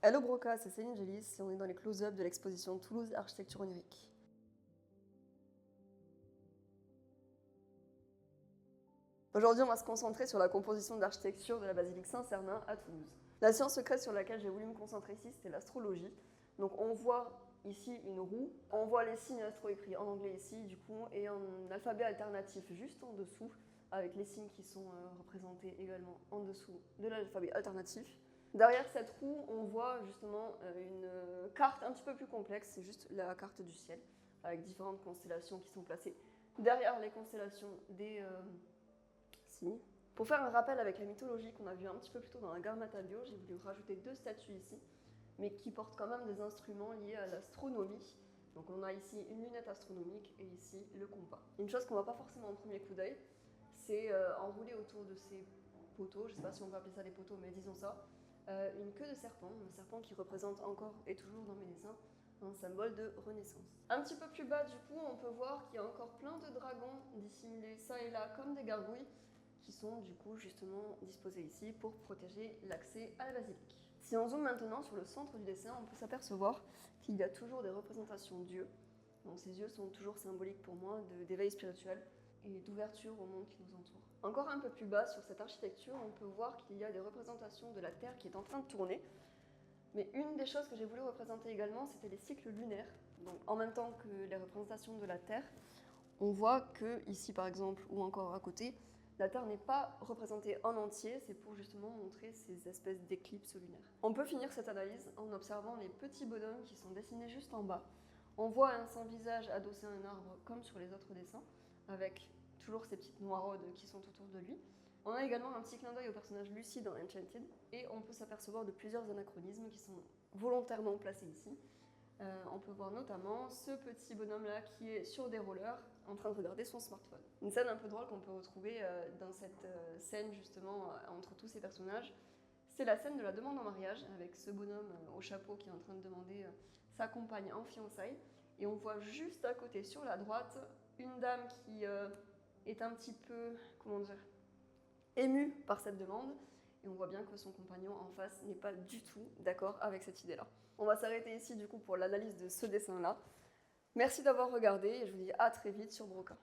Hello Broca, c'est Céline Gélis et on est dans les close-up de l'exposition Toulouse Architecture onirique. Aujourd'hui, on va se concentrer sur la composition d'architecture de la basilique Saint-Cernin à Toulouse. La science secrète sur laquelle j'ai voulu me concentrer ici, c'était l'astrologie. Donc on voit ici une roue, on voit les signes astro écrits en anglais ici du coup et un alphabet alternatif juste en dessous avec les signes qui sont représentés également en dessous de l'alphabet alternatif. Derrière cette roue, on voit justement une carte un petit peu plus complexe, c'est juste la carte du ciel avec différentes constellations qui sont placées derrière les constellations des signes. Pour faire un rappel avec la mythologie qu'on a vu un petit peu plus tôt dans la Garmataglio, j'ai voulu rajouter deux statues ici, mais qui portent quand même des instruments liés à l'astronomie. Donc on a ici une lunette astronomique et ici le compas. Une chose qu'on ne voit pas forcément au premier coup d'œil, c'est enroulé autour de ces poteaux, je ne sais pas si on peut appeler ça des poteaux, mais disons ça, une queue de serpent, un serpent qui représente encore et toujours dans mes dessins un symbole de renaissance. Un petit peu plus bas du coup, on peut voir qu'il y a encore plein de dragons dissimulés ça et là comme des gargouilles qui sont du coup justement disposés ici pour protéger l'accès à la basilique. Si on zoome maintenant sur le centre du dessin, on peut s'apercevoir qu'il y a toujours des représentations d'yeux. Donc ces yeux sont toujours symboliques pour moi d'éveil spirituel et d'ouverture au monde qui nous entoure. Encore un peu plus bas sur cette architecture, on peut voir qu'il y a des représentations de la Terre qui est en train de tourner. Mais une des choses que j'ai voulu représenter également, c'était les cycles lunaires. Donc en même temps que les représentations de la Terre, on voit que ici par exemple, ou encore à côté, la Terre n'est pas représentée en entier, c'est pour justement montrer ces espèces d'éclipses lunaires. On peut finir cette analyse en observant les petits bonhommes qui sont dessinés juste en bas. On voit un sans visage adossé à un arbre comme sur les autres dessins, avec toujours ces petites noiraudes qui sont autour de lui. On a également un petit clin d'œil au personnage Lucie dans Enchanted, et on peut s'apercevoir de plusieurs anachronismes qui sont volontairement placés ici. On peut voir notamment ce petit bonhomme-là qui est sur des rollers en train de regarder son smartphone. Une scène un peu drôle qu'on peut retrouver dans cette scène justement entre tous ces personnages, c'est la scène de la demande en mariage avec ce bonhomme au chapeau qui est en train de demander sa compagne en fiançailles. Et on voit juste à côté sur la droite une dame qui est un petit peu, comment dire, émue par cette demande. Et on voit bien que son compagnon en face n'est pas du tout d'accord avec cette idée-là. On va s'arrêter ici du coup pour l'analyse de ce dessin-là. Merci d'avoir regardé et je vous dis à très vite sur Broca.